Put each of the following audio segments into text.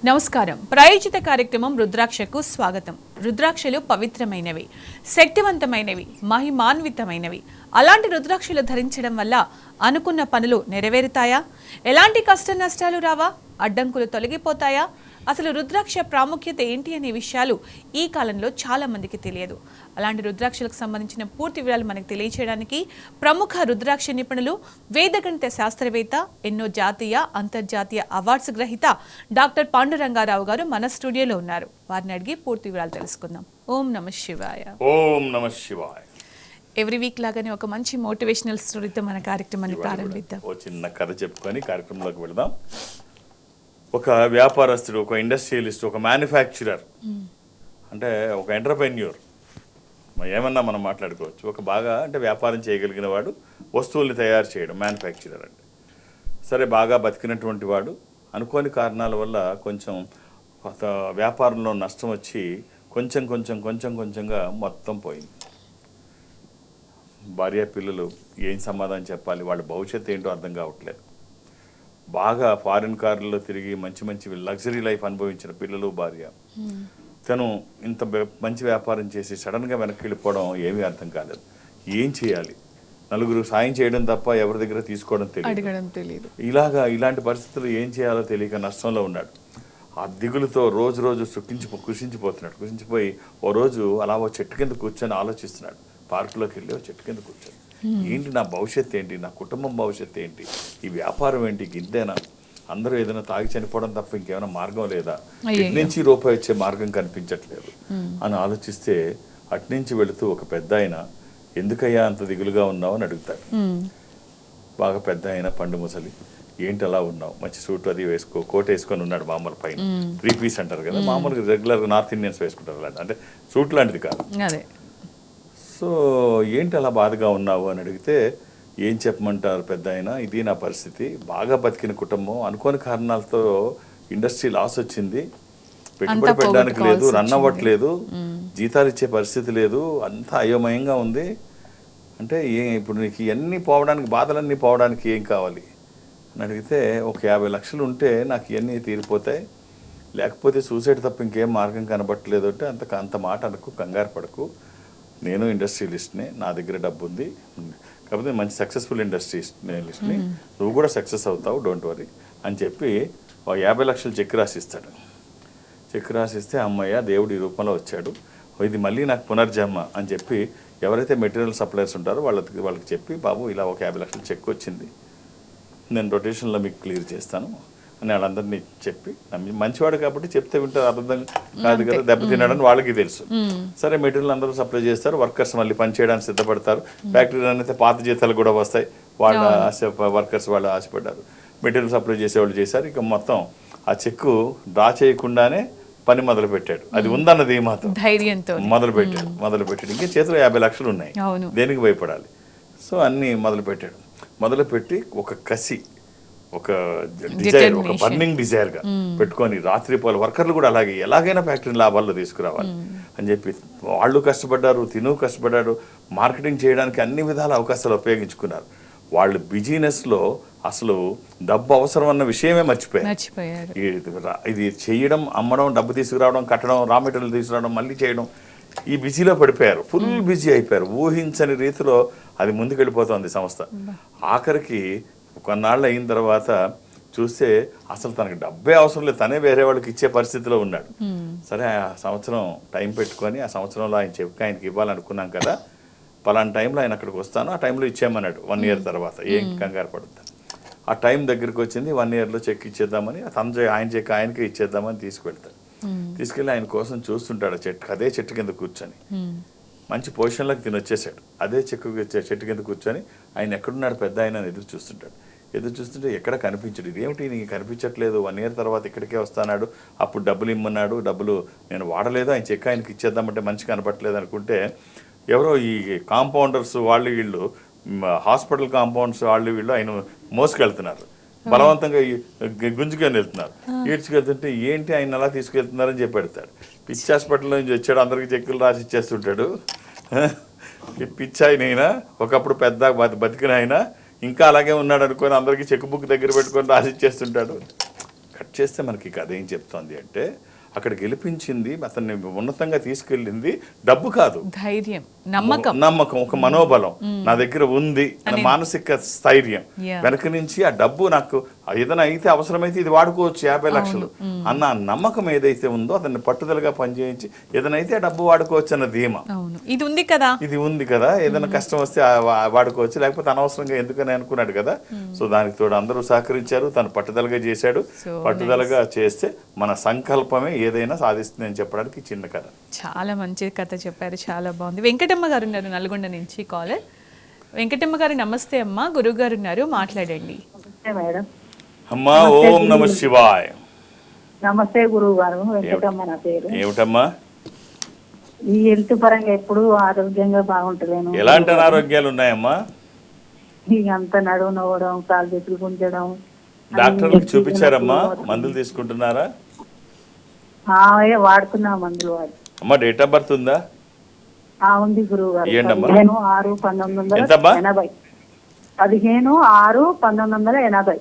నమస్కారం. ప్రాయోజిత కార్యక్రమం రుద్రాక్షకు స్వాగతం. రుద్రాక్షలు పవిత్రమైనవి, శక్తివంతమైనవి, మహిమాన్వితమైనవి. అలాంటి రుద్రాక్షలు ధరించడం వల్ల అనుకున్న పనులు నెరవేరుతాయా? ఎలాంటి కష్ట నష్టాలు రావా? అడ్డంకులు తొలగిపోతాయా? అసలు రుద్రాక్ష ప్రాముఖ్యత ఏంటి అనే విషయాలు ఈ కాలంలో చాలా మందికి తెలియదు. అలాంటి రుద్రాక్షలకు సంబంధించిన పూర్తి వివరాలు మనకు తెలియచేయడానికి ప్రముఖ రుద్రాక్ష నిపుణులు, వేదగణిత శాస్త్రవేత్త, ఎన్నో జాతీయ అంతర్జాతీయ అవార్డ్స్ గ్రహీత డాక్టర్ పాండురంగారావు గారు మన స్టూడియోలో ఉన్నారు. వారిని అడిగి పూర్తి వివరాలు తెలుసుకుందాం. ఓం నమః శివాయ. ఓం నమః శివాయ. ఎవ్రీ వీక్ లాగానే ఒక మంచి మోటివేషనల్ స్టోరీతో మన కార్యక్రమాన్ని ప్రారంభిద్దాం. ఓ చిన్న కథ చెప్పుకొని కార్యక్రమంలోకి వెళదాం. ఒక వ్యాపారస్తుడు, ఒక ఇండస్ట్రియలిస్ట్, ఒక మ్యానుఫ్యాక్చరర్, అంటే ఒక ఎంటర్ప్రెన్యూర్ ఏమన్నా మనం మాట్లాడుకోవచ్చు. ఒక బాగా అంటే వ్యాపారం చేయగలిగిన వాడు, వస్తువుల్ని తయారు చేయడం మ్యానుఫ్యాక్చరర్ అంటే. సరే, బాగా బతికినటువంటి వాడు అనుకోని కారణాల వల్ల కొంచెం వ్యాపారంలో నష్టం వచ్చి కొంచెంగా మొత్తం పోయింది. భార్య పిల్లలు ఏం సమాధానం చెప్పాలి, వాళ్ళ భవిష్యత్తు ఏంటో అర్థం కావట్లేదు. బాగా ఫారిన్ కార్లలో తిరిగి మంచి లగ్జరీ లైఫ్ అనుభవించిన పిల్లలు, భార్య. తను ఇంత మంచి వ్యాపారం చేసి సడన్గా వెనక్కి వెళ్ళిపోవడం ఏమీ అర్థం కాలేదు. ఏం చేయాలి? నలుగురు సాయం చేయడం తప్ప ఎవరి దగ్గర తీసుకోవడం తెలియదు. ఇలాంటి పరిస్థితులు ఏం చేయాలో తెలియక నష్టంలో ఉన్నాడు. ఆ దిగులుతో రోజు కృషించిపోయి ఓ రోజు అలా ఓ చెట్టు కింద కూర్చొని ఆలోచిస్తున్నాడు. పార్కులోకి వెళ్ళి ఓ చెట్టు కింద కూర్చొని, ఏంటి నా భవిష్యత్తు ఏంటి, నా కుటుంబం భవిష్యత్తు ఏంటి, ఈ వ్యాపారం ఏంటి, గింతేనా, అందరూ ఏదైనా తాగి చనిపోవడం తప్ప ఇంకేమైనా మార్గం లేదా, నుంచి రూపాయి వచ్చే మార్గం కనిపించట్లేదు అని ఆలోచిస్తే అట్నుంచి వెళుతూ ఒక పెద్ద ఆయన, ఎందుకయ్యా అంత దిగులుగా ఉన్నావు అని అడుగుతాడు. బాగా పెద్ద ఆయన, పండు ముసలి, ఏంటి అలా ఉన్నావు, మంచి సూట్ అది వేసుకో, కోట్ వేసుకొని ఉన్నాడు. మామూలు పైన 3 పీస్ అంటారు కదా, మామూలుగా రెగ్యులర్గా నార్త్ ఇండియన్స్ వేసుకుంటారు అలాంటి, అంటే సూట్ లాంటిది కాదు. సో ఏంటి అలా బాధగా ఉన్నావు అని అడిగితే, ఏం చెప్పమంటారు పెద్ద ఆయన, ఇది నా పరిస్థితి. బాగా బతికిన కుటుంబం, అనుకోని కారణాలతో ఇండస్ట్రీ లాస్ వచ్చింది, పెట్టుబడి పెట్టడానికి లేదు, రన్ అవ్వట్లేదు, జీతాలు ఇచ్చే పరిస్థితి లేదు, అంతా అయోమయంగా ఉంది. అంటే ఇప్పుడు నీకు ఇవన్నీ పోవడానికి, బాధలన్నీ పోవడానికి ఏం కావాలి అని అడిగితే, ఒక 50 లక్షలు ఉంటే నాకు ఇవన్నీ తీరిపోతాయి, లేకపోతే సూసైడ్ తప్ప ఇంకేం మార్గం కనబట్టలేదు అంటే, అంత మాట అనుకు, కంగారు పడకు, నేను ఇండస్ట్రియలిస్ట్ని, నా దగ్గర డబ్బు ఉంది, కాకపోతే మంచి సక్సెస్ఫుల్ ఇండస్ట్రియలిస్ట్ని, నువ్వు కూడా సక్సెస్ అవుతావు, డోంట్ వరీ అని చెప్పి 50 లక్షలు చెక్ రాసిస్తాడు. చెక్ రాసిస్తే, అమ్మయ్య దేవుడు ఈ రూపంలో వచ్చాడు, ఇది మళ్ళీ నాకు పునర్జన్మ అని చెప్పి ఎవరైతే మెటీరియల్ సప్లయర్స్ ఉంటారో వాళ్ళకి చెప్పి, బాబు ఇలా ఒక 50 లక్షలు చెక్ వచ్చింది, నేను రొటేషన్లో మీకు క్లియర్ చేస్తాను అని వాళ్ళందరినీ చెప్పి, మంచివాడు కాబట్టి చెప్తే వింటారు, అర్థం కాదు కదా, దెబ్బతిన్నాడని వాళ్ళకి తెలుసు. సరే, మెటీరియల్ అందరూ సప్లై చేస్తారు, వర్కర్స్ మళ్ళీ పని చేయడానికి సిద్ధపడతారు. ఫ్యాక్టరీలో అయితే పాత జీతాలు కూడా వస్తాయి, వాళ్ళ వర్కర్స్ వాళ్ళు ఆశపడ్డారు, మెటీరియల్ సప్లై చేసేవాళ్ళు చేశారు. ఇక మొత్తం ఆ చెక్కు డ్రా చేయకుండానే పని మొదలు పెట్టాడు. అది ఉందన్నది మాత్రం ధైర్యంతో మొదలు పెట్టాడు. ఇంకా చేతిలో 50 లక్షలు ఉన్నాయి, దేనికి భయపడాలి. సో అన్నీ మొదలుపెట్టి ఒక కసి, ఒక డిజైర్, ఒక బర్నింగ్ డిజైర్గా పెట్టుకొని రాత్రిపాలు వర్కర్లు కూడా అలాగే ఎలాగైనా ఫ్యాక్టరీ లాభాల్లో తీసుకురావాలి అని చెప్పి వాళ్ళు కష్టపడ్డారు, తిను కష్టపడ్డాడు, మార్కెటింగ్ చేయడానికి అన్ని విధాల అవకాశాలు ఉపయోగించుకున్నారు. వాళ్ళు బిజినెస్లో అసలు డబ్బు అవసరం అన్న విషయమే మర్చిపోయారు. ఇది చేయడం, అమ్మడం, డబ్బు తీసుకురావడం, కట్టడం, రా మెటీరియల్ తీసుకురావడం, మళ్ళీ చేయడం, ఈ బిజీలో పడిపోయారు, ఫుల్ బిజీ అయిపోయారు. ఊహించని రీతిలో అది ముందుకెళ్ళిపోతుంది సంస్థ. ఆఖరికి కొన్నాళ్ళు అయిన తర్వాత చూస్తే అసలు తనకు డబ్బే అవసరం లేదు, తనే వేరే వాళ్ళకి ఇచ్చే పరిస్థితిలో ఉన్నాడు. సరే, ఆ సంవత్సరం టైం పెట్టుకొని, ఆ సంవత్సరంలో ఆయన చెప్పి ఆయనకి ఇవ్వాలనుకున్నాం కదా, పలానా టైంలో ఆయన అక్కడికి వస్తాను, ఆ టైంలో ఇచ్చేయమన్నాడు. 1 ఇయర్ తర్వాత, ఏం కంగారు పడుతుంది. ఆ టైం దగ్గరికి వచ్చింది, 1 ఇయర్లో చెక్ ఇచ్చేద్దామని, ఆయన చెక్ ఆయనకే ఇచ్చేద్దామని తీసుకెళ్ళి ఆయన కోసం చూస్తుంటాడు. అదే చెట్టు కింద కూర్చొని మంచి పొజిషన్లోకి తినొచ్చేసాడు. అదే చెట్టు కింద కూర్చొని ఆయన ఎక్కడున్నాడు పెద్ద ఆయన ఎదురు చూస్తుంటే ఎక్కడ కనిపించడు. ఇదేమిటి నీకు కనిపించట్లేదు, 1 ఇయర్ తర్వాత ఇక్కడికే వస్తాడు, అప్పుడు డబ్బులు ఇమ్మన్నాడు, డబ్బులు నేను వాడలేదు, ఆయన చెక్ ఆయనకి ఇచ్చేద్దామంటే మంచి కనపట్లేదు అనుకుంటే, ఎవరో ఈ కాంపౌండర్స్ వీళ్ళు హాస్పిటల్ కాంపౌండ్స్ వీళ్ళు ఆయన మోసుకెళ్తున్నారు, బలవంతంగా గుంజుకొని వెళ్తున్నారు. ఈడ్చుకెళ్తుంటే, ఏంటి ఆయన అలా తీసుకెళ్తున్నారని చెప్పి పెడతాడు. పిచ్చి హాస్పిటల్ నుంచి వచ్చాడు, అందరికి చెక్కులు రాసి ఇచ్చేస్తుంటాడు. పిచ్చి ఆయనైనా ఒకప్పుడు పెద్ద బతికిన ఆయన ఇంకా అలాగే ఉన్నాడు అనుకొని అందరికీ చెక్ బుక్ దగ్గర పెట్టుకొని రాసి ఇచ్చేస్తుంటాడు. కట్ చేస్తే మనకి కథ ఏం చెప్తోంది అంటే అక్కడ గెలిపించింది అతన్ని ఉన్నతంగా తీసుకెళ్ళింది డబ్బు కాదు, ధైర్యం, నమ్మకం, నమ్మకం, ఒక మనోబలం నా దగ్గర ఉంది అనే మానసిక స్థైర్యం. వెనక నుంచి ఆ డబ్బు నాకు ఏదైనా అయితే అవసరమైతే ఇది వాడుకోవచ్చు 50 లక్షలు అన్న నమ్మకం ఏదైతే ఉందో అతన్ని పట్టుదలగా పనిచేయించి ఏదైనా అయితే ఆ డబ్బు వాడుకోవచ్చు అన్న ధీమా. ఇది ఉంది కదా, ఏదైనా కష్టం వస్తే వాడుకోవచ్చు, లేకపోతే అనవసరంగా ఎందుకని అనుకున్నాడు కదా. సో దానికి తోడు అందరూ సహకరించారు, తను పట్టుదలగా చేశాడు. పట్టుదలగా చేస్తే మన సంకల్పమే ఏదైనా సాధిస్తుంది అని చెప్పడానికి చిన్న కథ. చాలా మంచి కథ చెప్పారు, చాలా బాగుంది. వెంకటమ్మ గారు ఉన్నారు నల్గొండ నుంచి కాలర్. వెంకటమ్మ గారు నమస్తే అమ్మా, గురువు గారు ఉన్నారు, మాట్లాడండి. మేడం. అమ్మా ఓం నమ శివాయ. నమస్తే గురువు గారు, వెంకటమ్మ నా పేరు. ఏమిటమ్మా? ఈ హెల్త్ పరంగా ఎప్పుడు ఆరోగ్యంగా బాగుంటలేను. ఎలాంటి అనారోగ్యాలు ఉన్నాయమ్మా? అంత నడువు నవ్వడం, కాలు చేతులు గుంజడం. డాక్టర్లకు చూపించారమ్మా? మందులు తీసుకుంటున్నారా? వాడుతున్నా మందులు వాడు. అమ్మా డేట్ ఆఫ్ బర్త్ ఉందా? ఉంది గురువు గారు. 15/6/1980. 15/6/1980.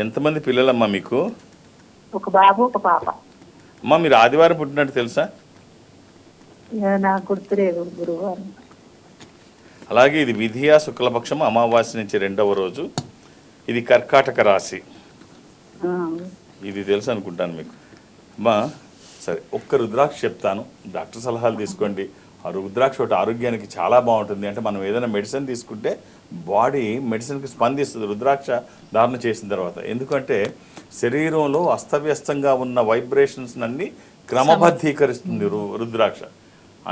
ఎంతమంది పిల్లలమ్మా మీకు? ఒక బాబు ఒక పాప. అమ్మా మీరు ఆదివారం పుట్టినట్టు తెలుసా? నాకు గుర్తులేదు గురువు గారు. అలాగే ఇది విధియా శుక్లపక్షం అమావాస్య నుంచి 2వ రోజు. ఇది కర్కాటక రాశి. ఇది తెలుసు అనుకుంటాను మీకు. అమ్మా సరే, ఒక్క రుద్రాక్ష చెప్తాను, డాక్టర్ సలహాలు తీసుకోండి. ఆ రుద్రాక్ష ఒకటి ఆరోగ్యానికి చాలా బాగుంటుంది. అంటే మనం ఏదైనా మెడిసిన్ తీసుకుంటే బాడీ మెడిసిన్కి స్పందిస్తుంది రుద్రాక్ష ధారణ చేసిన తర్వాత. ఎందుకంటే శరీరంలో అస్తవ్యస్తంగా ఉన్న వైబ్రేషన్స్ అన్ని క్రమబద్ధీకరిస్తుంది రుద్రాక్ష.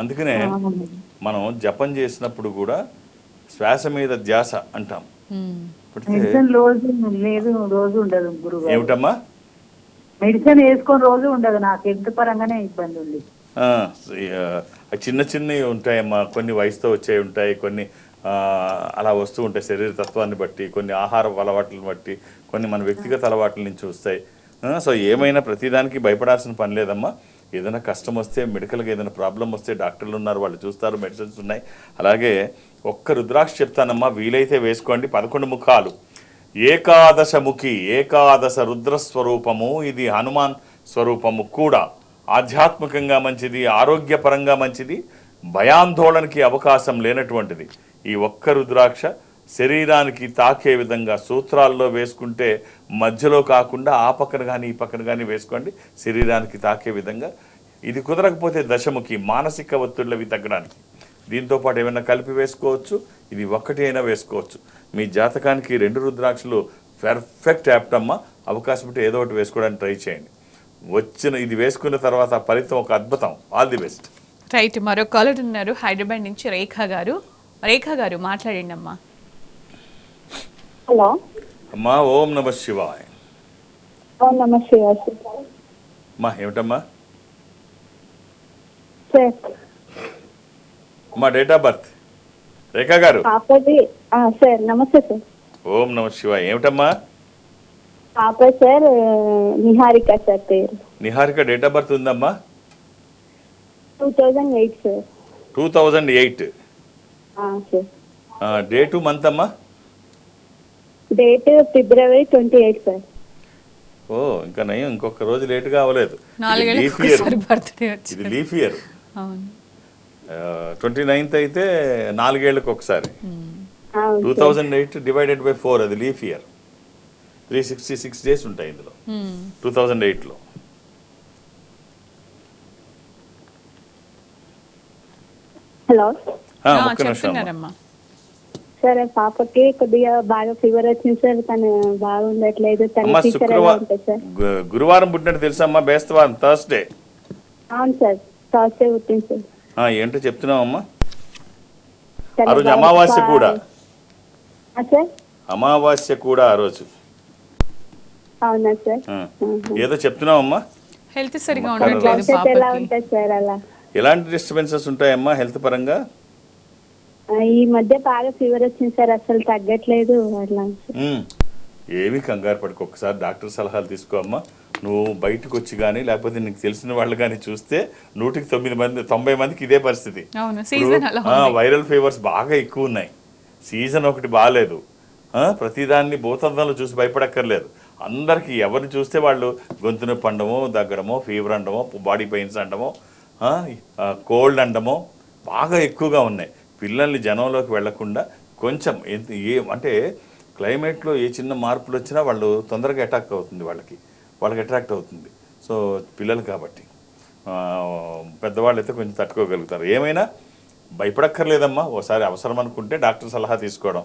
అందుకనే మనం జపం చేసినప్పుడు కూడా శ్వాస మీద ధ్యాస అంటాం. రోజు ఉండదు గురువు. ఏమిటమ్మా? మెడిసిన్ వేసుకొని రోజు ఉండదు, నాకు హెల్త్ పరంగానే ఇబ్బంది ఉంది. చిన్న చిన్నవి ఉంటాయమ్మా, కొన్ని వయసుతో వచ్చేవి ఉంటాయి, కొన్ని అలా వస్తూ ఉంటాయి శరీర తత్వాన్ని బట్టి, కొన్ని ఆహార అలవాట్లను బట్టి, కొన్ని మన వ్యక్తిగత అలవాట్ల నుంచి వస్తాయి. సో ఏమైనా ప్రతిదానికి భయపడాల్సిన పని లేదమ్మా. ఏదైనా కష్టం వస్తే, మెడికల్గా ఏదైనా ప్రాబ్లం వస్తే డాక్టర్లు ఉన్నారు, వాళ్ళు చూస్తారు, మెడిసిన్స్ ఉన్నాయి. అలాగే ఒక్క రుద్రాక్ష చెప్తానమ్మా, వీలైతే వేసుకోండి. 11 ముఖాలు, ఏకాదశముఖి, ఏకాదశ రుద్రస్వరూపము. ఇది హనుమాన్ స్వరూపము కూడా. ఆధ్యాత్మికంగా మంచిది, ఆరోగ్యపరంగా మంచిది, భయాందోళనకి అవకాశం లేనటువంటిది. ఈ ఒక్క రుద్రాక్ష శరీరానికి తాకే విధంగా సూత్రాల్లో వేసుకుంటే మధ్యలో కాకుండా ఆ పక్కన కానీ ఈ పక్కన కానీ వేసుకోండి, శరీరానికి తాకే విధంగా. ఇది కుదరకపోతే దశముఖి, మానసిక ఒత్తిళ్ళవి తగ్గడానికి. దీంతోపాటు ఏమైనా కలిపి వేసుకోవచ్చు, ఇది ఒక్కటి అయినా వేసుకోవచ్చు. మీ జాతకానికి 2 రుద్రాక్షలు పర్ఫెక్ట్ యాప్టమ్మా. అవకాశం ఉంటే ఏదో ఒకటి వేసుకోవడానికి ట్రై చేయండి. ఇది వేసుకున్న తర్వాత ఫలితం ఒక అద్భుతం. All the best. రైట్, మరో కాలర్ ఉన్నారు హైదరాబాద్ నుంచి, రేఖ గారు. రేఖ గారు మాట్లాడండి అమ్మా. హలో అమ్మా ఓం నమ శివాయ. ఓం నమ శివాయ. అమ్మా ఏమిటమ్మా? సార్ అమ్మా డేట్ ఆఫ్ బర్త్ రేఖ గారు. పాపది సార్. నమస్తే సార్. ఓం నమ శివాయ. ఏమిటమ్మా? పాప సార్ నిహారిక సార్ పేరు. నిహారిక డేట్ ఆఫ్ బర్త్ ఉందమ్మా? 2008 సార్. 2008. సార్. డేటు మంత్ అమ్మా? Date February 28 sir. ఓ ఇంకా నయం, ఇంకొక రోజు లేటుగా అవ్వలేదు. ఇది లీఫ్ ఇయర్. 29th అయితే 4 ఏళ్ళకి ఒకసారి. 2008 డివైడెడ్ బై 4 అది లీఫ్ ఇయర్. 366 డేస్ ఉంటాయి ఇందులో 2008లో. హలో ఒక్క నిమిషం. సార్ పాపకి కొద్దిగా బాగా ఫీవర్ వచ్చింది సార్, తను బాగుండట్లేదు. అమ్మా గురువారం పుట్టినట్టు తెలుసమ్మా? బేస్తవారం, థర్స్డే. అవును సార్, థర్స్డే పుట్టింది సార్. ఏంటో చెప్తున్నావమ్మా? ఆ రోజు అమావాస్య కూడా. సార్ అమావాస్య కూడా ఆ రోజు. అవునా సార్? ఏదో చెప్తున్నావమ్మా? హెల్త్ సరిగా ఉండట్లేదు ఎలా ఉంటుంది సార్? అలా ఎలాంటి డిస్టర్బెన్సెస్ ఉంటాయమ్మా హెల్త్ పరంగా? ఈ మధ్య బాగా ఫీవర్ వచ్చింది సార్, అసలు తగ్గట్లేదు. అట్లా ఏమి కంగారు పడుకో, ఒకసారి డాక్టర్ సలహాలు తీసుకో అమ్మా. నువ్వు బయటకు వచ్చి కానీ లేకపోతే నీకు తెలిసిన వాళ్ళు కానీ చూస్తే 100కి 90 మందికి ఇదే పరిస్థితి. వైరల్ ఫీవర్స్ బాగా ఎక్కువ ఉన్నాయి. సీజన్ ఒకటి బాగాలేదు. ప్రతిదాన్ని భూతద్దంలో చూసి భయపడక్కర్లేదు. అందరికీ ఎవరిని చూస్తే వాళ్ళు గొంతు నొప్పి అండమో, దగ్గడమో, ఫీవర్ అండమో, బాడీ పెయిన్స్ అండమో, కోల్డ్ అండమో బాగా ఎక్కువగా ఉన్నాయి. పిల్లల్ని జనంలోకి వెళ్లకుండా కొంచెం అంటే క్లైమేట్లో ఏ చిన్న మార్పులు వచ్చినా వాళ్ళు తొందరగా అటాక్ అవుతుంది, వాళ్ళకి అట్రాక్ట్ అవుతుంది. సో పిల్లలు కాబట్టి పెద్దవాళ్ళు అయితే కొంచెం తట్టుకోగలుగుతారు. ఏమైనా భయపడక్కర్లేదమ్మా. ఓసారి అవసరం అనుకుంటే డాక్టర్ సలహా తీసుకోవడం.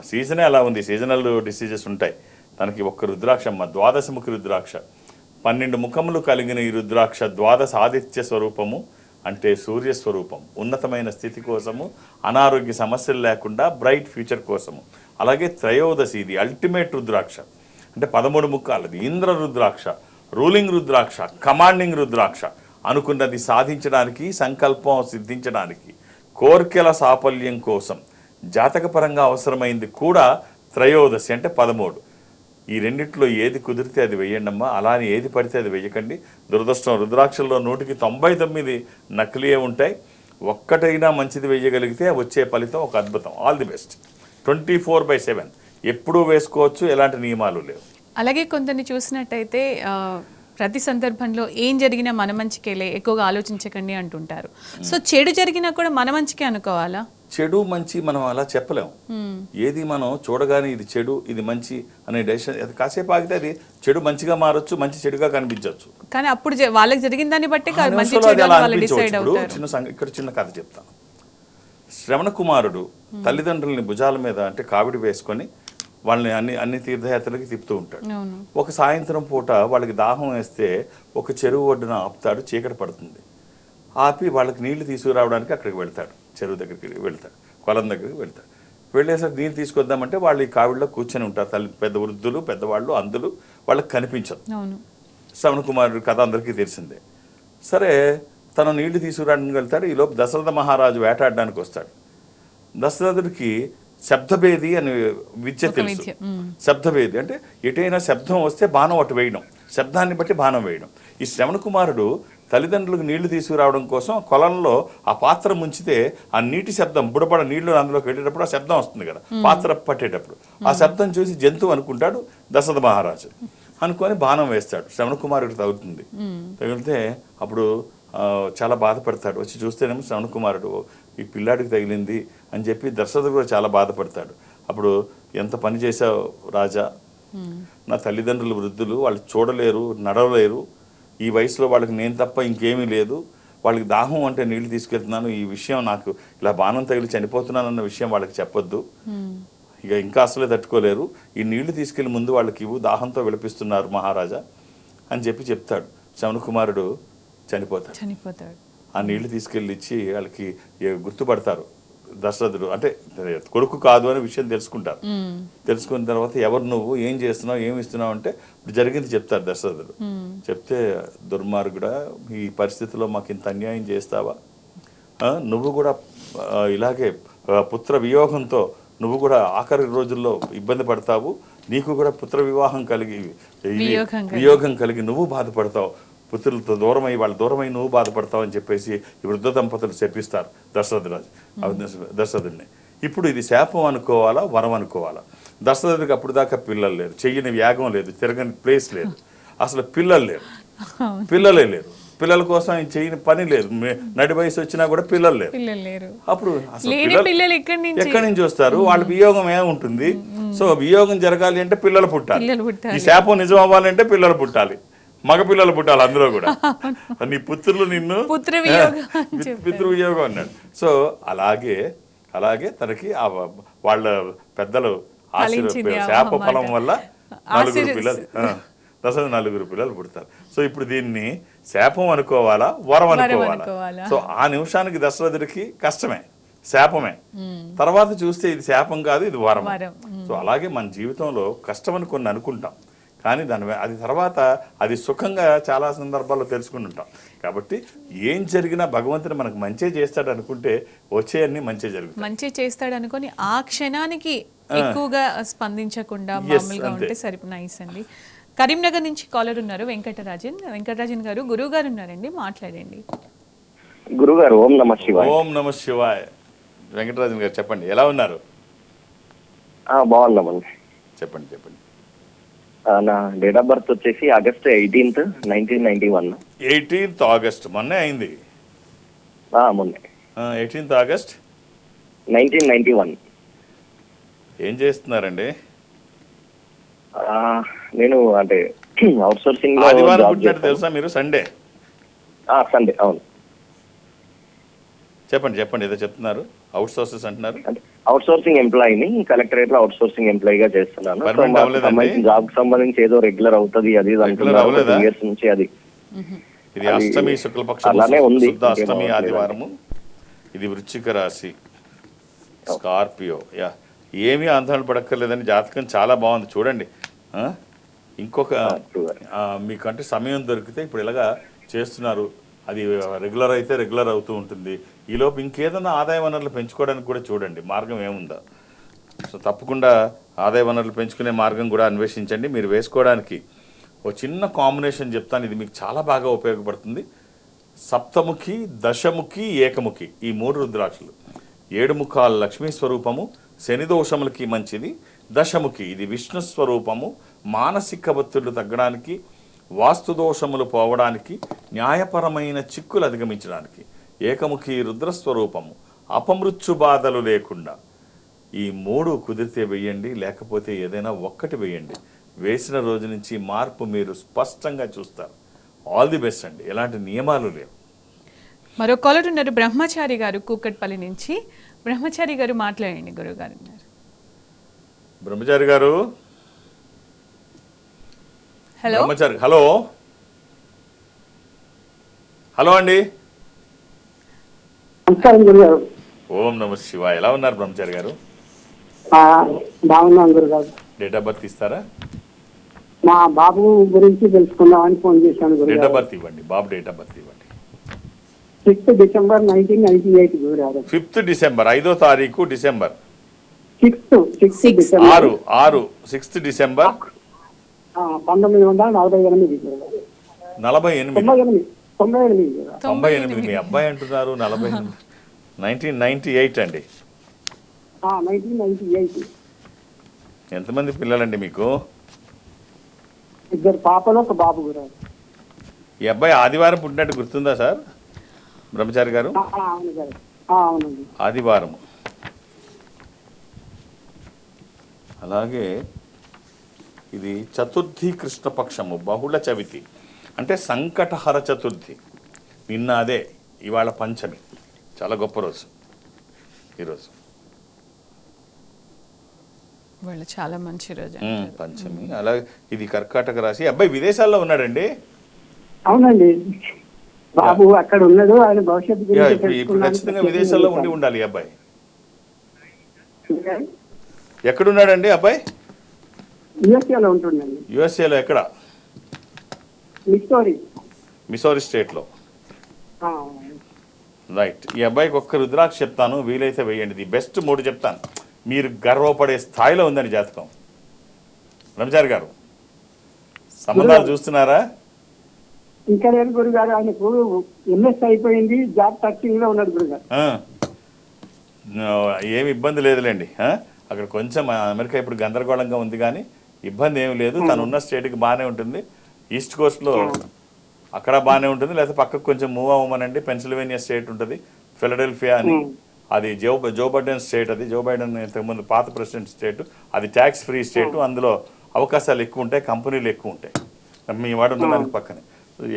సీజనే అలా ఉంది, సీజనల్ డిసీజెస్ ఉంటాయి. తనకి ఒక్క రుద్రాక్షమ్మ, ద్వాదశముఖి రుద్రాక్ష, 12 ముఖములు కలిగిన ఈ రుద్రాక్ష ద్వాదశ ఆదిత్య స్వరూపము, అంటే సూర్యస్వరూపం. ఉన్నతమైన స్థితి కోసము, అనారోగ్య సమస్యలు లేకుండా బ్రైట్ ఫ్యూచర్ కోసము. అలాగే త్రయోదశి, ఇది అల్టిమేట్ రుద్రాక్ష, అంటే 13 ముఖాలది ఇంద్ర రుద్రాక్ష, రూలింగ్ రుద్రాక్ష, కమాండింగ్ రుద్రాక్ష. అనుకున్నది సాధించడానికి, సంకల్పం సిద్ధించడానికి, కోర్కెల సాఫల్యం కోసం జాతకపరంగా అవసరమైంది కూడా త్రయోదశి అంటే 13. ఈ రెండిట్లో ఏది కుదిరితే అది వెయ్యండమ్మా. అలానే ఏది పడితే అది వెయ్యకండి. దురదృష్టం, రుద్రాక్షల్లో 100కి 99 నకిలీయే ఉంటాయి. ఒక్కటైనా మంచిది వెయ్యగలిగితే వచ్చే ఫలితం ఒక అద్భుతం. All the best. 24/7 ఎప్పుడూ వేసుకోవచ్చు, ఎలాంటి నియమాలు లేవు. అలాగే కొందరిని చూసినట్టయితే ప్రతి సందర్భంలో ఏం జరిగినా మన మంచికేలే, ఎక్కువగా ఆలోచించకండి అంటుంటారు. సో చెడు జరిగినా కూడా మన మంచికే అనుకోవాలా? చెడు మంచి మనం అలా చెప్పలేము. ఏది మనం చూడగానే ఇది చెడు ఇది మంచి అనే డెసిషన్, అది కాసేపు ఆగితే అది చెడు మంచిగా మారొచ్చు, మంచి చెడుగా కనిపించవచ్చు. కానీ అప్పుడు వాళ్ళకి జరిగిన దాన్ని బట్టి ఇక్కడ చిన్న కథ చెప్తాను. శ్రవణ కుమారుడు తల్లిదండ్రులని భుజాల మీద అంటే కావిడి వేసుకొని వాళ్ళని అన్ని తీర్థయాత్రలకి తిప్పుతూ ఉంటాడు. ఒక సాయంత్రం పూట వాళ్ళకి దాహం వేస్తే ఒక చెరువు ఒడ్డున ఆపుతాడు. చీకటి పడుతుంది. ఆపి వాళ్ళకి నీళ్లు తీసుకురావడానికి అక్కడికి వెళ్తాడు. చెరువు దగ్గరికి వెళ్తాడు, కొలం దగ్గరికి వెళ్తాడు. వెళ్ళేసరికి నీళ్ళు తీసుకొద్దామంటే వాళ్ళు ఈ కావిడిలో కూర్చొని ఉంటారు. పెద్ద వృద్ధులు, పెద్దవాళ్ళు, అందులు వాళ్ళకి కనిపించదు. శ్రవణ కుమారుడు కథ అందరికీ తెలిసిందే. సరే, తను నీళ్లు తీసుకురావడానికి వెళ్తాడు. ఈలోపు దశరథ మహారాజు వేటాడడానికి వస్తాడు. దశరథుడికి శబ్దభేది అని విద్య తెలుసు. శబ్దభేది అంటే ఎటైనా శబ్దం వస్తే బాణం అటు వేయడం, శబ్దాన్ని బట్టి బాణం వేయడం. ఈ శ్రవణ కుమారుడు తల్లిదండ్రులకు నీళ్లు తీసుకురావడం కోసం కొలంలో ఆ పాత్ర ముంచితే ఆ నీటి శబ్దం, బుడబడ నీళ్లు అందులోకి వెళ్ళేటప్పుడు ఆ శబ్దం వస్తుంది కదా పాత్ర పట్టేటప్పుడు. ఆ శబ్దం చూసి జంతువు అనుకుంటాడు దశరథ మహారాజు. అనుకొని బాణం వేస్తాడు. శ్రవణ కుమారుడు తగులుతుంది. తగిలితే అప్పుడు చాలా బాధపడతాడు. వచ్చి చూస్తేనేమో శ్రవణ కుమారుడు ఈ పిల్లాడికి తగిలింది అని చెప్పి దశరథుడు కూడా చాలా బాధపడతాడు. అప్పుడు ఎంత పని చేశావు రాజా, నా తల్లిదండ్రులు వృద్ధులు, వాళ్ళు చూడలేరు, నడవలేరు, ఈ వయసులో వాళ్ళకి నేను తప్ప ఇంకేమీ లేదు, వాళ్ళకి దాహం అంటే నీళ్లు తీసుకెళ్తున్నాను, ఈ విషయం నాకు ఇలా బాణం తగిలి చనిపోతున్నాను అన్న విషయం వాళ్ళకి చెప్పొద్దు, ఇక ఇంకా అసలే తట్టుకోలేరు, ఈ నీళ్లు తీసుకెళ్లి ముందు వాళ్ళకి ఇవ్వు, దాహంతో విలపిస్తున్నారు మహారాజా అని చెప్తాడు. శ్రవణ కుమారుడు చనిపోతాడు. ఆ నీళ్లు తీసుకెళ్ళి ఇచ్చి వాళ్ళకి గుర్తుపడతారు. దశరథుడు అంటే కొడుకు కాదు అనే విషయం తెలుసుకుంటారు. తెలుసుకున్న తర్వాత ఎవరు నువ్వు, ఏం చేస్తున్నావు, ఏమి ఇస్తున్నావు అంటే జరిగింది చెప్తారు దశరథుడు. చెప్తే దుర్మార్గుడా, ఈ పరిస్థితిలో మాకు ఇంత అన్యాయం చేస్తావా, నువ్వు కూడా ఇలాగే పుత్ర వియోగంతో నువ్వు కూడా ఆఖరి రోజుల్లో ఇబ్బంది పడతావు, నీకు కూడా పుత్ర వియోగం కలిగి నువ్వు బాధపడతావు, పుత్రులతో దూరమై వాళ్ళు దూరమై నువ్వు బాధపడతావు అని చెప్పేసి ఈ వృద్ధ దంపతులు చెప్పిస్తారు దశరథుడిని. ఇప్పుడు ఇది శాపం అనుకోవాలా, వరం అనుకోవాలా? దశరథుడికి అప్పుడు దాకా పిల్లలు లేరు, చెయ్యని యాగం లేదు, తిరగని ప్లేస్ లేదు, అసలు పిల్లలే లేరు. పిల్లల కోసం ఆయన చేయని పని లేదు. నడి వయసు వచ్చినా కూడా పిల్లలు లేరు. అప్పుడు అసలు ఎక్కడి నుంచి వస్తారు? వాళ్ళ వియోగం ఏముంటుంది? సో వియోగం జరగాలి అంటే పిల్లలు పుట్టాలి. ఈ శాపం నిజం అవ్వాలంటే పిల్లలు పుట్టాలి, మగ పిల్లలు పుట్టాలి. అందులో కూడా నీ పుత్రులు నిన్ను పితృవియోగం అన్నాడు. సో అలాగే తనకి వాళ్ళ పెద్దలు శాప ఫలం వల్ల 9 పిల్లలు పుడతారు. సో ఇప్పుడు దీన్ని శాపం అనుకోవాలా, వరం అనుకోవాలా? సో ఆ నిమిషానికి దశరథుడికి కష్టమే, శాపమే. తర్వాత చూస్తే ఇది శాపం కాదు, ఇది వరం. సో అలాగే మన జీవితంలో కష్టం అని కొన్ని అనుకుంటాం, కానీ అది తర్వాత అది సుఖంగా చాలా సందర్భాల్లో తెలుసుకుంటుంటాం. కాబట్టి ఏం జరిగినా భగవంతుడు మనకు మంచి చేస్తాడు అనుకుంటే వచ్చేయన్నీ మంచి జరుగుతాయి. మంచి చేస్తాడు అనుకొని ఆ క్షణానికి ఎక్కువగా స్పందించకుండా మామూలుగా ఉంటే నైస్ అండి. కరీంనగర్ నుంచి కాలర్ ఉన్నారు, వెంకటరాజన్ గారు. గురువు గారు ఉన్నారండి, మాట్లాడండి. గురుగారు ఓం నమ శివాయ. ఓం నమ శివాయ. వెంకటరాజన్ గారు చెప్పండి, ఎలా ఉన్నారు? బాగున్నామండి. చెప్పండి చెప్పండి. నా డేట్ ఆఫ్ బర్త్ వచ్చేసి ఆగస్ట్ 18th 1991. 18th ఆగస్ట్ మొన్నే అయింది. మొన్నే 18th ఆగస్ట్ 1991. ఏం చేస్తున్నారండి? నేను అంటే అవుట్ సోర్సింగ్ లో ఆదివారం జాబ్ పుట్టినట్టు చేస్తాను. తెలుసా మీరు? సండే. సండే అవును. చెప్పండి చెప్పండి, ఏదో చెప్తున్నారు. అవుట్ సోర్సెస్ అంటున్నారు. అంటే అవుట్ సోర్సింగ్ ఎంప్లాయీని కలెక్టరేట్ లో అవుట్ సోర్సింగ్ ఎంప్లాయీగా చేస్తున్నాను. సో Permanent మాకు అవ్వలేదండి? సంబంధించి జాబ్ సంబంధించి ఏదో రెగ్యులర్ అవుతుంది అది ఇది Regular అంటున్నారు. అవ్వలేదా? 2 years నుంచి అది ఇది అష్టమి శుక్లపక్ష అలానే ఉంది. శుద్ధ అష్టమి ఇంకేం ఆదివారము. ఇది వృశ్చిక రాశి, స్కార్పియో. యా, ఏమీ ఆందోళన పడక్కర్లేదని, జాతకం చాలా బాగుంది చూడండి. ఇంకొక మీకంటే సమయం దొరికితే ఇప్పుడు ఇలాగా చేస్తున్నారు, అది రెగ్యులర్ అయితే రెగ్యులర్ అవుతూ ఉంటుంది. ఈలోపు ఇంకేదైనా ఆదాయ వనరులు పెంచుకోవడానికి కూడా చూడండి, మార్గం ఏముందా. సో తప్పకుండా ఆదాయ వనరులు పెంచుకునే మార్గం కూడా అన్వేషించండి. మీరు వేసుకోవడానికి ఒక చిన్న కాంబినేషన్ చెప్తాను, ఇది మీకు చాలా బాగా ఉపయోగపడుతుంది. సప్తముఖి, దశముఖి, ఏకముఖి, ఈ 3 రుద్రాక్షలు. 7 ముఖాల లక్ష్మీ స్వరూపము, శని దోషములకి మంచిది. దశముఖి ఇది విష్ణు స్వరూపము, మానసిక ఒత్తిళ్లు తగ్గడానికి, వాస్తు దోషములు పోవడానికి, న్యాయపరమైన చిక్కులు అధిగమించడానికి. ఏకముఖి రుద్రస్వరూపము, అపమృత్యు బాధలు లేకుండా. ఈ 3 కుదిరితే వేయండి, లేకపోతే ఏదైనా ఒక్కటి వేయండి. వేసిన రోజు నుంచి మార్పు మీరు స్పష్టంగా చూస్తారు. ఆల్ ది బెస్ట్ అండి, ఎలాంటి నియమాలు లేవు. మరో కాలర్ ఉన్నారు, బ్రహ్మచారి గారు కూకట్పల్లి నుంచి. బ్రహ్మచారి గారు మాట్లాడండి. గురువు గారు ఉన్నారు. బ్రహ్మచారి గారు. హలో బ్రహ్మచారి. హలో హలో అండి. నమస్కారం గురుగారు. ఓం నమ శివాయ. ఎలా ఉన్నారు బ్రహ్మచారి గారు? బాగున్నాను గురుగారు. డేట్ ఆఫ్ బర్త్ ఇస్తారా? మా బాబు గురించి తెలుసుకుందామని ఫోన్ చేశాను డేట్ ఆఫ్ గురుగారు. బర్త్ ఇవ్వండి. బాబు డేట్ ఆఫ్ బర్త్ ఇవ్వండి. 6th December 1998 గురుగారు. 5th డిసెంబర్, 5వ తారీఖు December. 6th December 6th December 1948 గురుగారు. 48. 98 గురుగారు. 98. మీ అబ్బాయి అంటున్నారు 48. 1998 అండి. 1998. ఎంతమంది పిల్లలండి మీకు? 2 పాపలు 1 బాబు గురుగారు. ఈ అబ్బాయి ఆదివారం పుట్టినట్టు గుర్తుందా సార్ బ్రహ్మచారి గారు? అవును గారు. అవునండి. ఆదివారం. అలాగే ఇది చతుర్థి కృష్ణపక్షము, బహుళ చవితి అంటే సంకటహర చతుర్థి. నిన్న అదే, ఇవాళ పంచమి. చాలా గొప్ప రోజు ఈరోజు. వాళ్ళు చాలా మంచి రోజు. పంచమి. అలాగే ఇది కర్కాటక రాశి. అబ్బాయి విదేశాల్లో ఉన్నాడండి. అవునండి, బాబు అక్కడ ఉన్నాడు. ఆయన భవిష్యత్తు గురించి ఇప్పుడు తెలుసుకున్నాను. ఖచ్చితంగా విదేశాల్లో ఉండాలి ఈ అబ్బాయి. ఎక్కడున్నాడండి అబ్బాయి? యుఎస్ఏలో ఉంటుండండి. యుఎస్ఏలో ఎక్కడ? మిసోరీ స్టేట్లో. రైట్. ఈ అబ్బాయికి ఒక్క రుద్రాక్ష చెప్తాను, వీలైతే వేయండి. ది బెస్ట్ 3 చెప్తాను, మీరు గర్వపడే స్థాయిలో ఉందని జాతకం. బ్రహ్మచారి గారు సంబంధాలు చూస్తున్నారా? ఇంకా లేదు గురుగారు. ఆయనకు ఎంఎస్ అయిపోయింది, జాబ్ సర్చింగ్ లో ఉన్నాడు గురుగారు. ఏమి ఇబ్బంది లేదులేండి. అక్కడ కొంచెం అమెరికా ఇప్పుడు గందరగోళంగా ఉంది, కానీ ఇబ్బంది ఏమి లేదు. తను ఉన్న స్టేట్కి బాగానే ఉంటుంది. ఈస్ట్ కోస్ట్లో అక్కడ బాగానే ఉంటుంది. లేకపోతే పక్కకు కొంచెం మూవ్ అవ్వమనండి. పెన్సిల్వేనియా స్టేట్ ఉంటుంది, ఫిలడెల్ఫియా అని. అది జో బైడెన్ స్టేట్. అది జో బైడెన్ ఇంతకుముందు పాత ప్రెసిడెంట్ స్టేట్. అది ట్యాక్స్ ఫ్రీ స్టేట్. అందులో అవకాశాలు ఎక్కువ ఉంటాయి, కంపెనీలు ఎక్కువ ఉంటాయి. మీ వాడు ఉండడానికి పక్కనే.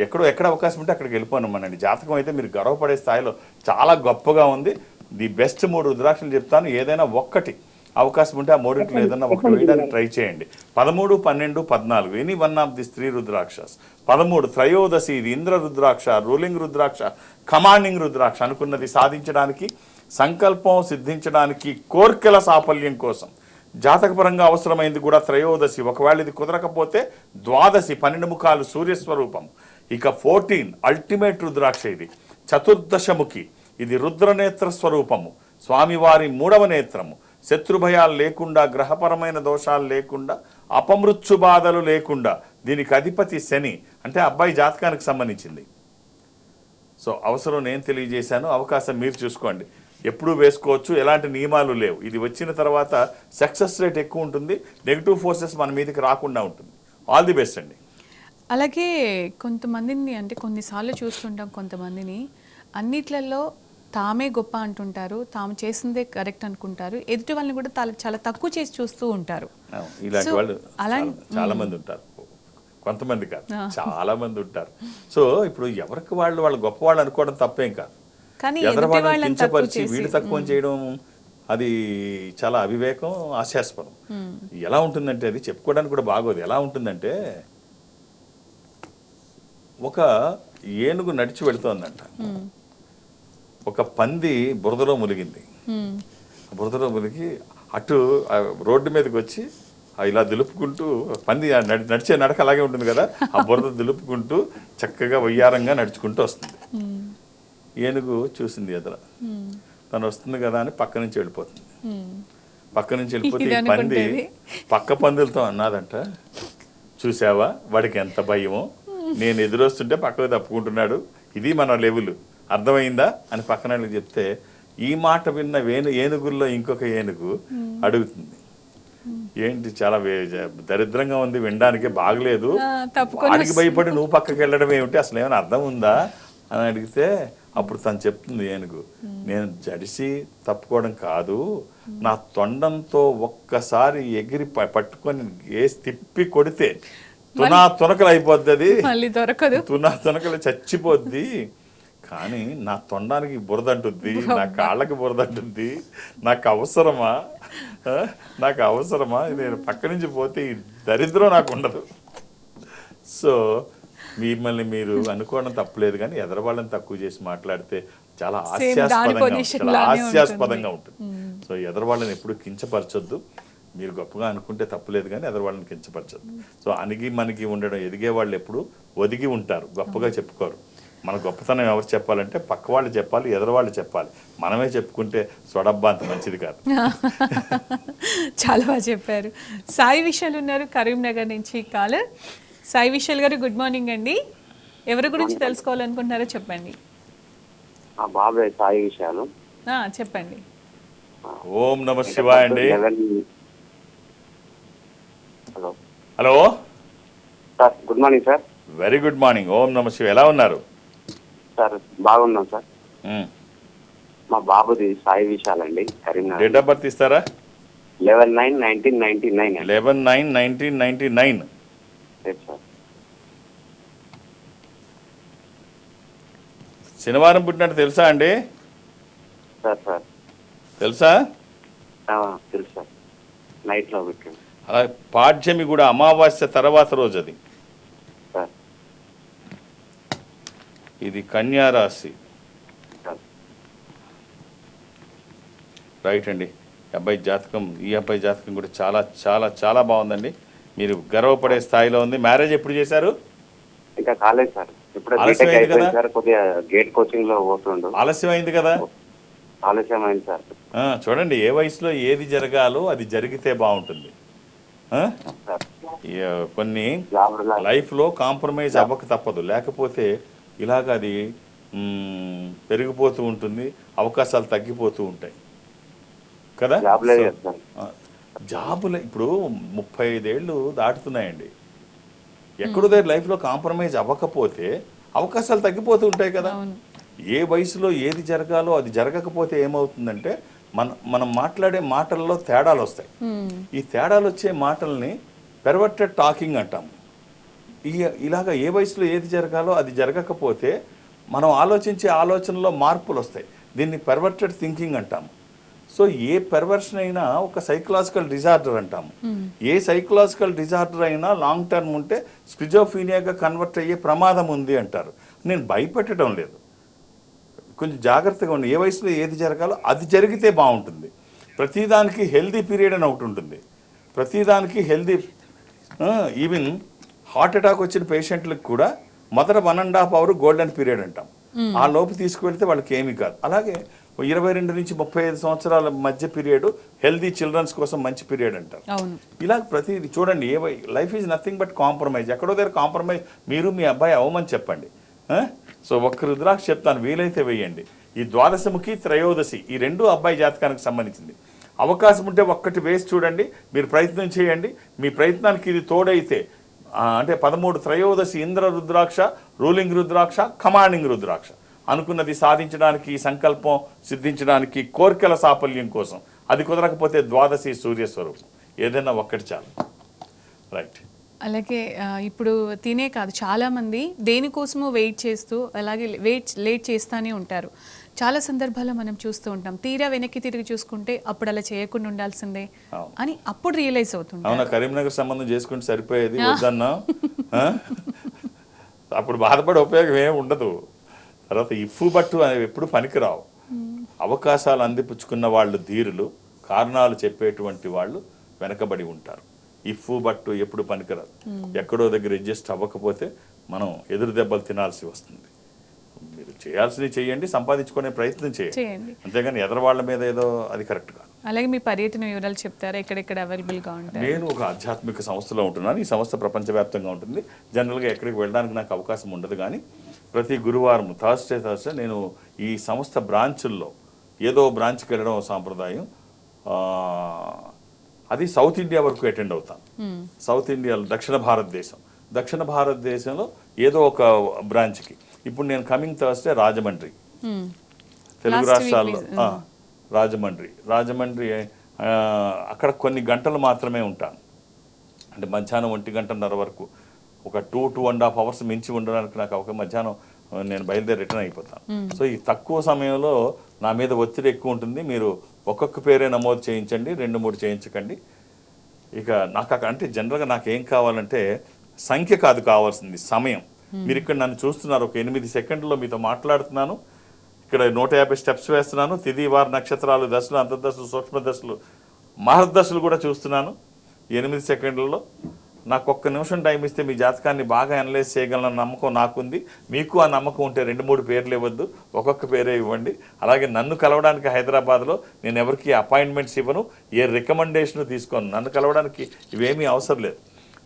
ఎక్కడ అవకాశం ఉంటే అక్కడికి వెళ్ళిపోనమ్మనండి. జాతకం అయితే మీరు గర్వపడే స్థాయిలో చాలా గొప్పగా ఉంది. ది బెస్ట్ 3 రుద్రాక్షలు చెప్తాను, ఏదైనా ఒక్కటి అవకాశం ఉంటే ఆ 3 ఏదైనా ఒకటి వేయడానికి ట్రై చేయండి. 13, 12, 14 ఎనీ వన్ ఆఫ్ దిస్ 3 రుద్రాక్షస్. 13 త్రయోదశి, ఇది ఇంద్ర రుద్రాక్ష, రూలింగ్ రుద్రాక్ష, కమాండింగ్ రుద్రాక్ష. అనుకున్నది సాధించడానికి, సంకల్పం సిద్ధించడానికి, కోర్కెల సాఫల్యం కోసం జాతకపరంగా అవసరమైంది కూడా త్రయోదశి. ఒకవేళ ఇది కుదరకపోతే ద్వాదశి, 12 ముఖాలు సూర్యస్వరూపం. ఇక 14 అల్టిమేట్ రుద్రాక్ష. ఇది చతుర్దశముఖి, ఇది రుద్రనేత్ర స్వరూపము, స్వామివారి 3వ నేత్రము. శత్రుభయాలు లేకుండా, గ్రహపరమైన దోషాలు లేకుండా, అపమృత్యు బాధలు లేకుండా. దీనికి అధిపతి శని, అంటే అబ్బాయి జాతకానికి సంబంధించింది. సో అవసరం నేను తెలియజేశాను, అవకాశం మీరు చూసుకోండి. ఎప్పుడూ వేసుకోవచ్చు, ఎలాంటి నియమాలు లేవు. ఇది వచ్చిన తర్వాత సక్సెస్ రేట్ ఎక్కువ ఉంటుంది, నెగిటివ్ ఫోర్సెస్ మన మీదకి రాకుండా ఉంటుంది. ఆల్ ది బెస్ట్ అండి. అలాగే కొంతమందిని అంటే కొన్నిసార్లు చూస్తుంటాం, కొంతమందిని అన్నిట్లలో తామే గొప్ప అంటుంటారు, తాము చేసిందే కరెక్ట్ అనుకుంటారు, ఎదుటి వాళ్ళని కూడా చాలా తక్కువ చేసి చూస్తూ ఉంటారు. ఇలాంటి వాళ్ళు చాలా మంది ఉంటారు, కొంతమంది కాదు, చాలా మంది ఉంటారు. సో ఇప్పుడు ఎవరికి వాళ్ళు గొప్ప వాళ్ళు అనుకోవడం తప్పేం కాదు, కానీ ఎదురు వాళ్ళని కించపరిచి వీళ్ళు తక్కువ చేయడం అది చాలా అవివేకం, హాస్యాస్పదం. ఎలా ఉంటుందంటే అది చెప్పుకోవడానికి కూడా బాగోదు. ఎలా ఉంటుందంటే ఒక ఏనుగు నడిచి వెళుతోందంట, ఒక పంది బురదలో మునిగింది. బురదలో మునిగి అటు రోడ్డు మీదకి వచ్చి ఇలా దులుపుకుంటూ, పంది నడిచే నడక అలాగే ఉంటుంది కదా, ఆ బురద దులుపుకుంటూ చక్కగా వయ్యారంగా నడుచుకుంటూ వస్తుంది. ఏనుగు చూసింది ఎదుర, తను వస్తుంది కదా అని పక్క నుంచి వెళ్ళిపోతుంది. పక్క నుంచి వెళ్ళిపోతే ఈ పంది పక్క పందులతో అన్నదంట, చూసావా వాడికి ఎంత భయమో, నేను ఎదురొస్తుంటే పక్కకు తప్పుకుంటున్నాడు, ఇది మన లెవెల్, అర్థమైందా అని పక్కన చెప్తే, ఈ మాట విన్న ఏనుగుల్లో ఇంకొక ఏనుగు అడుగుతుంది, ఏంటి చాలా దరిద్రంగా ఉంది, వినడానికి బాగలేదు, వాడికి భయపడి నువ్వు పక్కకి వెళ్ళడం ఏమిటి, అసలు ఏమైనా అర్థం ఉందా అని అడిగితే, అప్పుడు తను చెప్తుంది ఏనుగు, నేను జడిసి తప్పుకోవడం కాదు, నా తొండంతో ఒక్కసారి ఎగిరి పట్టుకొని వేసి తిప్పి కొడితే తునకలు అయిపోద్ది, అది తునకలు చచ్చిపోద్ది, కానీ నా తొండానికి బురద అంటుంది, నా కాళ్ళకి బురద అంటుంది, నాకు అవసరమా, నాకు అవసరమా, నేను పక్క నుంచి పోతే ఈ దరిద్రం నాకు ఉండదు. సో మిమ్మల్ని మీరు అనుకోవడం తప్పలేదు, కానీ ఎదరవాళ్ళని తక్కువ చేసి మాట్లాడితే చాలా హాస్యాస్పదంగా ఉంటుంది. సో ఎదరవాళ్ళని ఎప్పుడు కించపరచొద్దు. మీరు గొప్పగా అనుకుంటే తప్పులేదు, కానీ ఎదరవాళ్ళని కించపరచొద్దు. సో అణిగి మనకి ఉండడం, ఎదిగే వాళ్ళు ఎప్పుడు ఒదిగి ఉంటారు, గొప్పగా చెప్పుకోరు. మన గొప్పతనం ఎవరు చెప్పాలంటే పక్క వాళ్ళు చెప్పాలి, ఎదరవాళ్ళు చెప్పాలి. మనమే చెప్పుకుంటే సొడబ్బా అంత మంచిది కాదు. చాలా బాగా చెప్పారు. సాయి విశాల్ ఉన్నారు కరీంనగర్ నుంచి కాలర్. సాయి విశాల్ గారు గుడ్ మార్నింగ్ అండి. ఎవరి గురించి తెలుసుకోవాలనుకుంటున్నారో చెప్పండి. బాబాయ్ సాయి విశాలు. చెప్పండి. ఓం నమ శివాయ అండి. Hello hello sir, good morning sir. Very good morning. ఓం నమ శివ. ఎలా ఉన్నారు సార్? బాగున్నాం సార్. మా బాబుది సాయి విశాల్ అండి, కరీంనగర్. డేట్ ఆఫ్ బర్త్ ఇస్తారా? 11/9/1999. 11/9/1999. సార్, శనివారం పుట్టినట్టు తెలుసా అండి? సార్ తెలుసా? తెలుసు సార్, నైట్లో పెట్టాను. అలా పాడ్యమి కూడా అమావాస్య తర్వాత రోజు అది. సార్ ఇది కన్యా రాశి. రైట్ అండి. ఈ అబ్బాయి జాతకం కూడా చాలా చాలా చాలా బాగుందండి. మీరు గర్వపడే స్థాయిలో ఉంది. మ్యారేజ్ ఎప్పుడు చేశారు? ఇంకా కాలేదు సార్, ఇప్పుడు కొద్దిగా గేట్ కోచింగ్ లో పోతుండు. ఆలస్యమైంది కదా? ఆలస్యమైంది సార్. చూడండి, ఏ వయసులో ఏది జరగాలో అది జరిగితే బాగుంటుంది. కొన్ని లైఫ్లో కాంప్రమైజ్ అవ్వక తప్పదు, లేకపోతే ఇలాగ అది పెరిగిపోతూ ఉంటుంది, అవకాశాలు తగ్గిపోతూ ఉంటాయి కదా. జాబులు ఇప్పుడు 35 ఏళ్ళు దాటుతున్నాయండి. ఎక్కడో దగ్గర లైఫ్లో కాంప్రమైజ్ అవ్వకపోతే అవకాశాలు తగ్గిపోతూ ఉంటాయి కదా. ఏ వయసులో ఏది జరగాలో అది జరగకపోతే ఏమవుతుందంటే మనం మాట్లాడే మాటల్లో తేడాలు వస్తాయి. ఈ తేడాలు వచ్చే మాటల్ని పెర్వర్టెడ్ టాకింగ్ అంటాము. ఇలాగ ఏ వయసులో ఏది జరగాలో అది జరగకపోతే మనం ఆలోచించే ఆలోచనలో మార్పులు వస్తాయి. దీన్ని పెర్వర్టెడ్ థింకింగ్ అంటాము. సో ఏ పెర్వర్షన్ అయినా ఒక సైకలాజికల్ డిజార్డర్ అంటాము. ఏ సైకలాజికల్ డిజార్డర్ అయినా లాంగ్ టర్మ్ ఉంటే స్కిజోఫీనియాగా కన్వర్ట్ అయ్యే ప్రమాదం ఉంది అంటారు. నేను భయపెట్టడం లేదు, కొంచెం జాగ్రత్తగా ఉండి ఏ వయసులో ఏది జరగాలో అది జరిగితే బాగుంటుంది. ప్రతిదానికి హెల్దీ పీరియడ్ అని ఒకటి ఉంటుంది. ప్రతిదానికి హెల్దీ, ఈవెన్ హార్ట్ అటాక్ వచ్చిన పేషెంట్లకు కూడా మొదట 1.5 hour గోల్డెన్ పీరియడ్ అంటాం. ఆ లోపు తీసుకువెళ్తే వాళ్ళకి ఏమీ కాదు. అలాగే 22 నుంచి 35 సంవత్సరాల మధ్య పీరియడ్ హెల్దీ చిల్డ్రన్స్ కోసం మంచి పీరియడ్ అంటారు. ఇలా ప్రతిదీ చూడండి, life is nothing but compromise. ఎక్కడో దగ్గర కాంప్రమైజ్ మీరు మీ అబ్బాయి అవ్వమని చెప్పండి. సో ఒక్క రుద్రాక్ష చెప్తాను, వీలైతే వేయండి. ఈ ద్వాదశముఖి త్రయోదశి ఈ రెండు అబ్బాయి జాతకానికి సంబంధించింది. అవకాశం ఉంటే ఒక్కటి వేసి చూడండి, మీరు ప్రయత్నం చేయండి. మీ ప్రయత్నానికి ఇది తోడైతే అంటే 13 త్రయోదశి ఇంద్ర రుద్రాక్ష, రూలింగ్ రుద్రాక్ష, కమాండింగ్ రుద్రాక్ష, అనుకున్నది సాధించడానికి, సంకల్పం సిద్ధించడానికి, కోరికల సాఫల్యం కోసం. అది కుదరకపోతే ద్వాదశి సూర్యస్వరూపం, ఏదైనా ఒక్కటి చాలు. రైట్. అలాగే ఇప్పుడు తినే కాదు, చాలామంది దేనికోసమో వెయిట్ చేస్తూ అలాగే లేట్ చేస్తూనే ఉంటారు. చాలా సందర్భాల్లో మనం చూస్తూ ఉంటాం, తీరా వెనక్కి తిరిగి చూసుకుంటే అప్పుడు అలా చేయకుండా ఉండాల్సిందే అని అప్పుడు రియలైజ్ అవుతుంది. అవునా, కరీంనగర్ సంబంధం చేసుకుంటే సరిపోయేది వద్దన్నా, అప్పుడు బాధపడే ఉపయోగం ఏమి ఉండదు. తర్వాత ఇఫ్ఫు బట్టు అనేవి ఎప్పుడు పనికిరావు. అవకాశాలు అందిపుచ్చుకున్న వాళ్ళు ధీరులు, కారణాలు చెప్పేటువంటి వాళ్ళు వెనకబడి ఉంటారు. ఇఫ్ఫు బట్టు ఎప్పుడు పనికిరాదు. ఎక్కడో దగ్గర అడ్జస్ట్ అవ్వకపోతే మనం ఎదురు దెబ్బలు తినాల్సి వస్తుంది. మీరు చేయాల్సినవి చేయండి, సంపాదించుకునే ప్రయత్నం చేయండి, అంతేగాని ఎదరవాళ్ళ మీద ఏదో అది కరెక్ట్ కాదు. అలాగే మీ పర్యటన వివరాలు చెప్తారా, ఎక్కడెక్కడ అవైలబుల్గా ఉంటాయి? నేను ఒక ఆధ్యాత్మిక సంస్థలో ఉంటున్నాను. ఈ సంస్థ ప్రపంచవ్యాప్తంగా ఉంటుంది. జనరల్గా ఎక్కడికి వెళ్ళడానికి నాకు అవకాశం ఉండదు, కానీ ప్రతి గురువారం థర్స్డే నేను ఈ సంస్థ బ్రాంచుల్లో ఏదో బ్రాంచ్కి వెళ్ళడం సాంప్రదాయం. అది సౌత్ ఇండియా వరకు అటెండ్ అవుతాను. సౌత్ ఇండియాలో దక్షిణ భారతదేశంలో ఏదో ఒక బ్రాంచ్కి. ఇప్పుడు నేను కమింగ్ థర్స్డే రాజమండ్రి, తెలుగు రాష్ట్రాల్లో రాజమండ్రి అక్కడ కొన్ని గంటలు మాత్రమే ఉంటాను. అంటే మధ్యాహ్నం 1 గంటన్నర వరకు, ఒక 2.5 అవర్స్ మించి ఉండడానికి నాకు ఒక మధ్యాహ్నం నేను బయలుదేరి రిటర్న్ అయిపోతాను. సో ఈ తక్కువ సమయంలో నా మీద ఒత్తిడి ఎక్కువ ఉంటుంది. మీరు ఒక్కొక్క పేరే నమోదు చేయించండి, 2-3 చేయించకండి. ఇక నాకు అంటే జనరల్గా నాకు ఏం కావాలంటే సంఖ్య కాదు కావాల్సింది, సమయం. మీరు ఇక్కడ నన్ను చూస్తున్నారు, ఒక 8 సెకండ్లో మీతో మాట్లాడుతున్నాను. ఇక్కడ 150 స్టెప్స్ వేస్తున్నాను. తిథి వార నక్షత్రాలు, దశలు, అంతర్దశలు, సూక్ష్మ దశలు, మహర్దశలు కూడా చూస్తున్నాను. 8 సెకండ్లలో నాకు 1 నిమిషం టైం ఇస్తే మీ జాతకాన్ని బాగా అనలైజ్ చేయగలన నమ్మకం నాకుంది. మీకు ఆ నమ్మకం ఉంటే 2-3 పేర్లు ఇవ్వద్దు, ఒక్కొక్క పేరే ఇవ్వండి. అలాగే నన్ను కలవడానికి హైదరాబాద్లో నేను ఎవరికి అపాయింట్మెంట్స్ ఇవ్వను, ఏ రికమెండేషన్ తీసుకోను. నన్ను కలవడానికి ఇవేమీ అవసరం లేదు.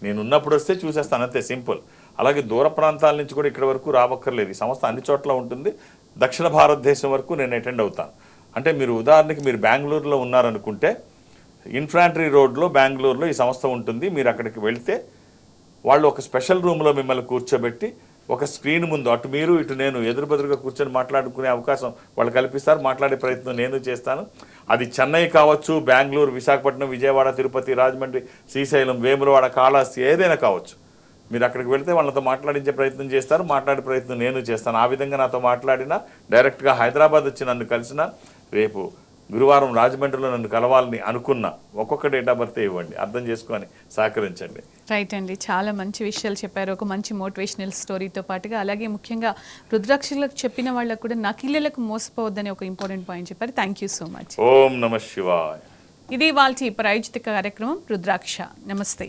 నేను ఉన్నప్పుడు వస్తే చూసేస్తాను, అంతే, సింపుల్. అలాగే దూర ప్రాంతాల నుంచి కూడా ఇక్కడ వరకు రావక్కర్లేదు. ఈ సంస్థ అన్ని చోట్ల ఉంటుంది. దక్షిణ భారతదేశం వరకు నేను అటెండ్ అవుతాను. అంటే మీరు ఉదాహరణకి మీరు బెంగళూరులో ఉన్నారనుకుంటే, ఇన్ఫాంట్రీ రోడ్లో బెంగళూరులో ఈ సంస్థ ఉంటుంది. మీరు అక్కడికి వెళ్తే వాళ్ళు ఒక స్పెషల్ రూమ్లో మిమ్మల్ని కూర్చోబెట్టి ఒక స్క్రీన్ ముందు అటు మీరు ఇటు నేను ఎదురుబెదురుగా కూర్చొని మాట్లాడుకునే అవకాశం వాళ్ళు కల్పిస్తారు. మాట్లాడే ప్రయత్నం నేను చేస్తాను. అది చెన్నై కావచ్చు, బెంగళూరు, విశాఖపట్నం, విజయవాడ, తిరుపతి, రాజమండ్రి, శ్రీశైలం, వేములవాడ, కాళహస్తి, ఏదైనా కావచ్చు. మీరు అక్కడికి వెళ్తే వాళ్ళతో మాట్లాడించే ప్రయత్నం చేస్తారు, మాట్లాడే ప్రయత్నం నేను చేస్తాను. ఆ విధంగా నాతో మాట్లాడినా, డైరెక్ట్గా హైదరాబాద్ వచ్చి నన్ను కలిసిన, రేపు గురువారం రాజమండ్రిలో నన్ను కలవాలని అనుకున్న ఒక్కొక్క డేట్ ఆఫ్ బర్త్ ఇవ్వండి, అర్థం చేసుకొని సహకరించండి. రైట్ అండి, చాలా మంచి విషయాలు చెప్పారు. ఒక మంచి మోటివేషనల్ స్టోరీతో పాటుగా అలాగే ముఖ్యంగా రుద్రాక్షలకు చెప్పిన వాళ్ళకు కూడా నకిలీలకు మోసపోవద్దని ఒక ఇంపార్టెంట్ పాయింట్ చెప్పారు. Thank you so much. ఓం నమః శివాయ. ఇది వాళ్ళ ప్రాయోజిత కార్యక్రమం రుద్రాక్ష. నమస్తే.